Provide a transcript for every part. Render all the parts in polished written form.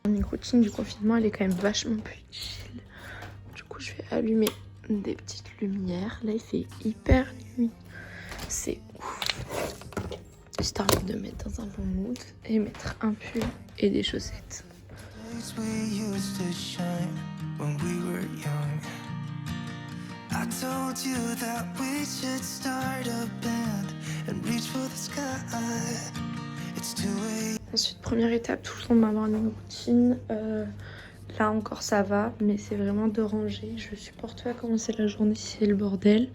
Une routine du confinement, elle est quand même vachement plus chill. Du coup, je vais allumer des petites lumières. Là, il fait hyper nuit. C'est ouf. J'ai envie de me mettre dans un bon mood et mettre un pull et des chaussettes. Ensuite, première étape, tout le temps d'avoir une routine. Là encore ça va, mais c'est vraiment de ranger. Je supporte pas commencer la journée si c'est le bordel.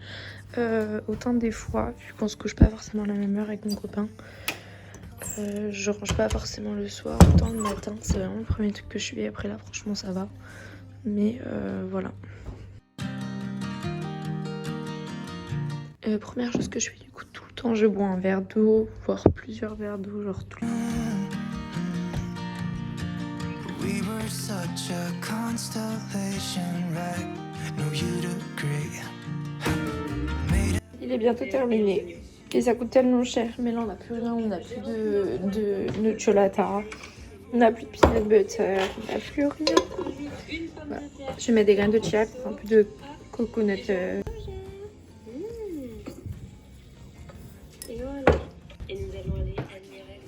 Autant des fois, vu qu'on se couche pas forcément à la même heure avec mon copain, je range pas forcément le soir, autant le matin. C'est vraiment le premier truc que je fais. Après là, franchement, ça va. Mais voilà. Première chose que je fais du coup tout le temps, je bois un verre d'eau, voire plusieurs verres d'eau, genre tout le temps. Il est bientôt terminé et ça coûte tellement cher, mais là on n'a plus rien, on n'a plus de nocciolata, on n'a plus de peanut butter, on n'a plus rien. Voilà. Je vais mettre des graines de chia, un peu de coconut. Et voilà. Et nous allons aller admirer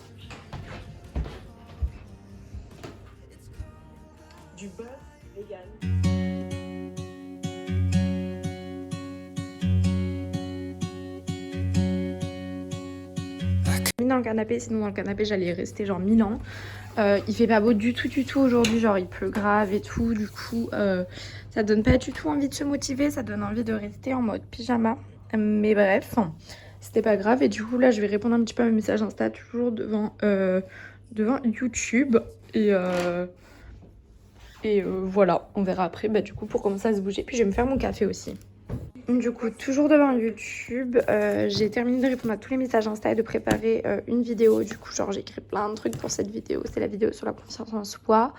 du beurre vegan. Dans le canapé, sinon dans le canapé j'allais rester genre 1000 ans. Il fait pas beau du tout aujourd'hui, genre il pleut grave et tout, du coup ça donne pas du tout envie de se motiver, ça donne envie de rester en mode pyjama. Mais bref, c'était pas grave et du coup là je vais répondre un petit peu à mes messages Insta toujours devant YouTube et voilà, on verra après du coup pour commencer à se bouger, puis je vais me faire mon café aussi. Du coup, toujours devant YouTube, j'ai terminé de répondre à tous les messages Insta et de préparer une vidéo. Du coup, genre, j'ai écrit plein de trucs pour cette vidéo. C'est la vidéo sur la confiance en soi.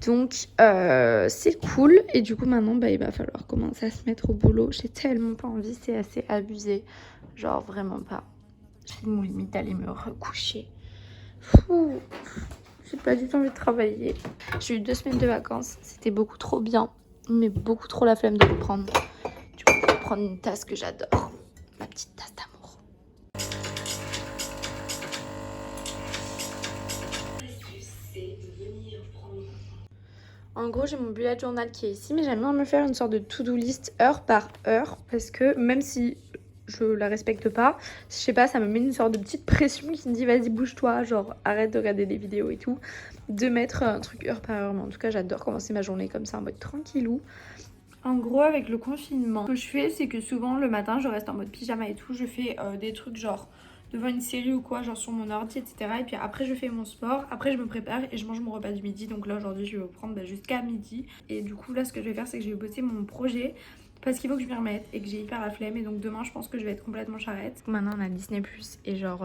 Donc, c'est cool. Et du coup, maintenant, il va falloir commencer à se mettre au boulot. J'ai tellement pas envie, c'est assez abusé. Genre, vraiment pas. J'ai mon limite d'aller me recoucher. Fou. J'ai pas du tout envie de travailler. J'ai eu 2 semaines de vacances. C'était beaucoup trop bien, mais beaucoup trop la flemme de reprendre. Du coup, je vais prendre une tasse que j'adore. Ma petite tasse d'amour. En gros, j'ai mon bullet journal qui est ici, mais j'aime bien me faire une sorte de to-do list heure par heure. Parce que même si je la respecte pas, je sais pas, ça me met une sorte de petite pression qui me dit vas-y bouge-toi, genre arrête de regarder des vidéos et tout. De mettre un truc heure par heure. Mais en tout cas, j'adore commencer ma journée comme ça en mode tranquillou. En gros, avec le confinement, ce que je fais, c'est que souvent le matin, je reste en mode pyjama et tout. Je fais des trucs genre devant une série ou quoi, genre sur mon ordi, etc. Et puis après, je fais mon sport. Après, je me prépare et je mange mon repas du midi. Donc là, aujourd'hui, je vais prendre jusqu'à midi. Et du coup, là, ce que je vais faire, c'est que je vais bosser mon projet. Parce qu'il faut que je m'y remette et que j'ai hyper la flemme. Et donc demain, je pense que je vais être complètement charrette. Maintenant, on a Disney+. Et genre...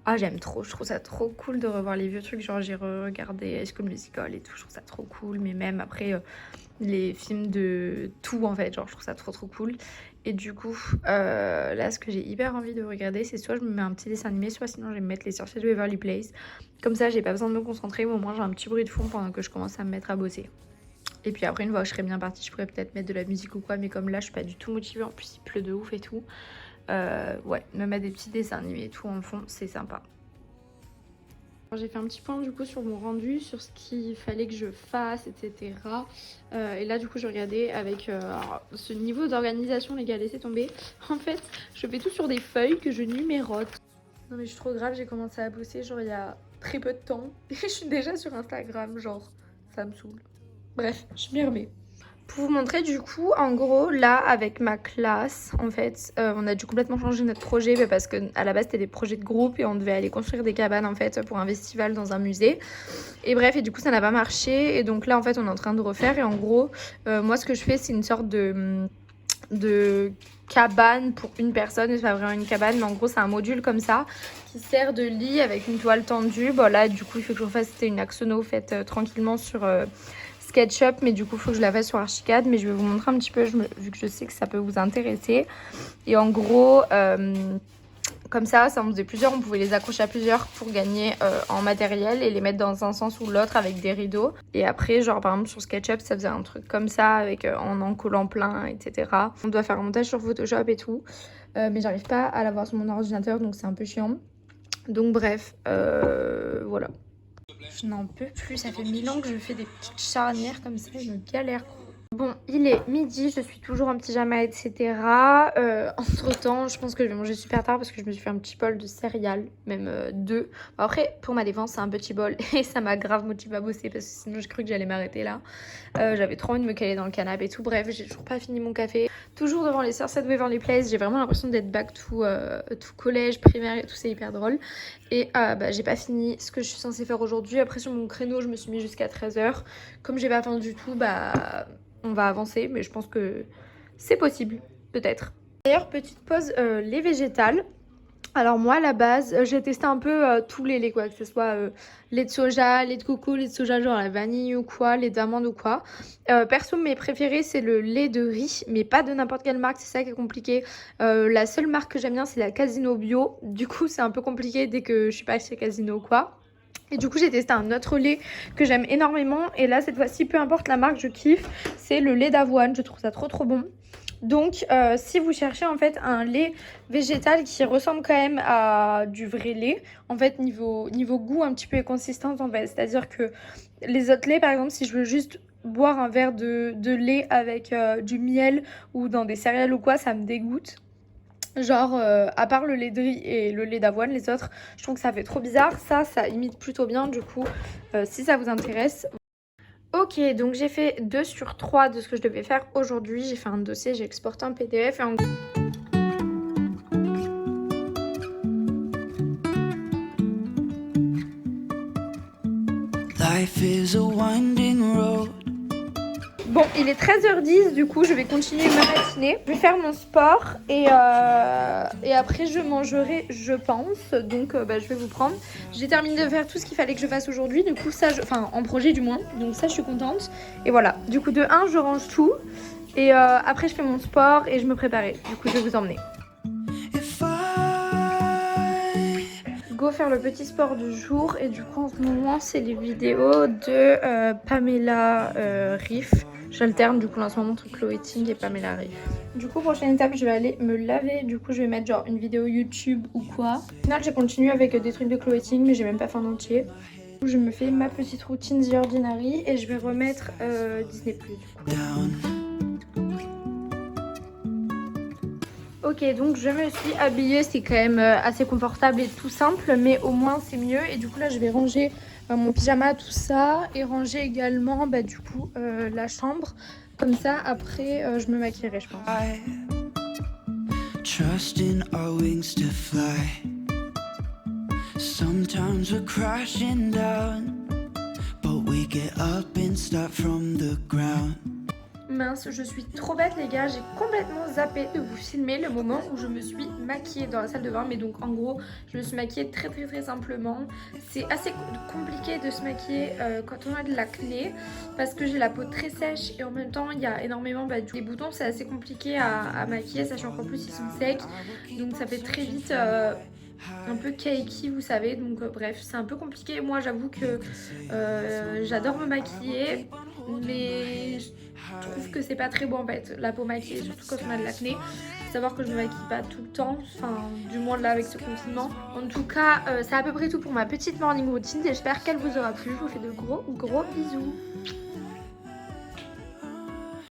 Ah, j'aime trop, je trouve ça trop cool de revoir les vieux trucs, genre j'ai regardé High School Musical et tout, je trouve ça trop cool, mais même après les films de tout en fait, genre je trouve ça trop cool. Et du coup, là ce que j'ai hyper envie de regarder, c'est soit je me mets un petit dessin animé, soit sinon je vais me mettre Les Sorciers de Waverly Place. Comme ça j'ai pas besoin de me concentrer, mais au moins j'ai un petit bruit de fond pendant que je commence à me mettre à bosser. Et puis après, une fois que je serai bien partie, je pourrais peut-être mettre de la musique ou quoi, mais comme là je suis pas du tout motivée, en plus il pleut de ouf et tout. Ouais, me mettre des petits dessins animés et tout en fond, c'est sympa. J'ai fait un petit point du coup sur mon rendu, sur ce qu'il fallait que je fasse, etc. Et là du coup je regardais avec ce niveau d'organisation les gars, laissez tomber. En fait, je fais tout sur des feuilles que je numérote. Non mais je suis trop grave, j'ai commencé à bosser genre il y a très peu de temps. Et je suis déjà sur Instagram, genre ça me saoule. Bref, je m'y remets. Pour vous montrer du coup, en gros, là, avec ma classe, en fait, on a dû complètement changer notre projet parce qu'à la base, c'était des projets de groupe et on devait aller construire des cabanes, en fait, pour un festival dans un musée. Et bref, et du coup, ça n'a pas marché. Et donc là, en fait, on est en train de refaire. Et en gros, moi, ce que je fais, c'est une sorte de cabane pour une personne. C'est pas vraiment une cabane, mais en gros, c'est un module comme ça qui sert de lit avec une toile tendue. Bon, là, du coup, il faut que je refasse, c'était une axono faite tranquillement sur... SketchUp, mais du coup, il faut que je la fasse sur Archicad. Mais je vais vous montrer un petit peu, vu que je sais que ça peut vous intéresser. Et en gros, comme ça on faisait plusieurs, on pouvait les accrocher à plusieurs pour gagner en matériel et les mettre dans un sens ou l'autre avec des rideaux. Et après, genre par exemple sur SketchUp, ça faisait un truc comme ça avec en collant plein, etc. On doit faire un montage sur Photoshop et tout, mais j'arrive pas à l'avoir sur mon ordinateur, donc c'est un peu chiant. Donc bref, voilà. Je n'en peux plus, ça fait 1000 ans que je fais des petites charnières comme ça, je me galère. Bon, il est midi, je suis toujours en pyjama, etc. Entre temps, je pense que je vais manger super tard parce que je me suis fait un petit bol de céréales, même deux. Bon, après, pour ma défense, c'est un petit bol et ça m'a grave motivée à bosser parce que sinon j'ai cru que j'allais m'arrêter là. J'avais trop envie de me caler dans le canapé et tout. Bref, j'ai toujours pas fini mon café. Toujours devant les Sunset Waverly Place, j'ai vraiment l'impression d'être back to collège, primaire et tout, c'est hyper drôle. Et j'ai pas fini ce que je suis censée faire aujourd'hui. Après, sur mon créneau, je me suis mis jusqu'à 13h. Comme j'ai pas faim du tout, on va avancer, mais je pense que c'est possible, peut-être. D'ailleurs, petite pause lait végétal. Alors moi, à la base, j'ai testé un peu tous les laits, quoi, que ce soit lait de soja, lait de coco, lait de soja genre la vanille ou quoi, lait d'amande ou quoi. Perso, mes préférés, c'est le lait de riz, mais pas de n'importe quelle marque, c'est ça qui est compliqué. La seule marque que j'aime bien, c'est la Casino Bio. Du coup, c'est un peu compliqué dès que je suis pas chez Casino ou quoi. Et du coup, j'ai testé un autre lait que j'aime énormément. Et là, cette fois-ci, peu importe la marque, je kiffe. C'est le lait d'avoine. Je trouve ça trop bon. Donc, si vous cherchez en fait un lait végétal qui ressemble quand même à du vrai lait, en fait, niveau goût un petit peu et consistance, en fait. C'est-à-dire que les autres laits, par exemple, si je veux juste boire un verre de lait avec du miel ou dans des céréales ou quoi, ça me dégoûte. Genre, à part le lait de riz et le lait d'avoine, les autres, je trouve que ça fait trop bizarre. Ça imite plutôt bien, du coup, si ça vous intéresse. Ok, donc j'ai fait 2 sur 3 de ce que je devais faire aujourd'hui. J'ai fait un dossier, j'ai exporté un PDF et en gros... Life is a winding road. Bon, il est 13h10, du coup je vais continuer ma matinée. Je vais faire mon sport et après je mangerai, je pense. Donc je vais vous prendre. J'ai terminé de faire tout ce qu'il fallait que je fasse aujourd'hui. Du coup ça, enfin en projet du moins. Donc ça je suis contente. Et voilà, du coup de 1 je range tout. Et après je fais mon sport et je me préparais. Du coup je vais vous emmener. Go faire le petit sport du jour. Et du coup en ce moment c'est les vidéos de Pamela Riff. J'alterne du coup en ce moment entre Chloé Ting et Pamela Riff. Du coup prochaine étape je vais aller me laver. Du coup je vais mettre genre une vidéo YouTube ou quoi. Au final j'ai continué avec des trucs de Chloé Ting mais j'ai même pas fait en entier. Du coup, je me fais ma petite routine The Ordinary et je vais remettre Disney+. Du coup. Ok, donc je me suis habillée, c'est quand même assez confortable et tout simple, mais au moins c'est mieux. Et du coup là je vais ranger mon pyjama, tout ça, et ranger également du coup la chambre. Comme ça après je me maquillerai je pense. Trust in our wings to fly. Sometimes we're crashing down, but we get up and start from the ground. Mince, je suis trop bête les gars, j'ai complètement zappé de vous filmer le moment où je me suis maquillée dans la salle de bain. Mais donc en gros, je me suis maquillée très simplement. C'est assez compliqué de se maquiller quand on a de l'acné parce que j'ai la peau très sèche et en même temps il y a énormément des boutons. C'est assez compliqué à maquiller, sachant qu'en plus ils sont secs. Donc ça fait très vite... un peu cakey vous savez, donc bref c'est un peu compliqué. Moi j'avoue que j'adore me maquiller mais je trouve que c'est pas très beau en fait la peau maquillée, surtout quand on a de l'acné. Faut savoir que je me maquille pas tout le temps, enfin du moins là avec ce confinement. En tout cas c'est à peu près tout pour ma petite morning routine. J'espère qu'elle vous aura plu, je vous fais de gros bisous.